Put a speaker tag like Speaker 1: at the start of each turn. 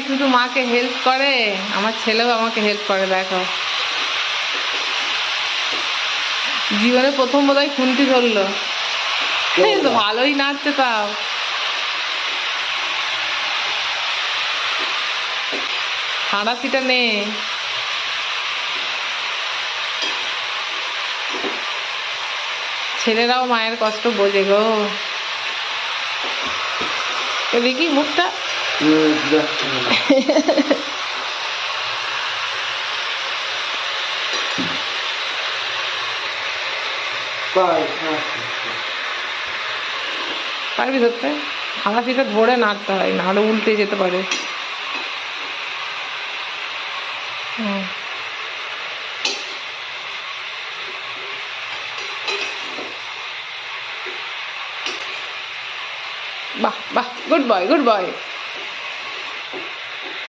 Speaker 1: শুধু মাকে হেল্প করে, আমার ছেলেও আমাকে হেল্প করে। দেখো জীবনে প্রথম বোধহয় খুন্তি ধরলো। তো ভালোই নাচছে তাও। হাঁড়াশিটা নে। ছেলেরাও মায়ের কষ্ট বোঝে গো। দেখি মুখটা। পারবি ধরতে? হাঁড়াশিটা ধরে নাড়তে হয়, নাহলে উল্টে যেতে পারে। বাহ বাহ, গুড বয়, গুড বয়।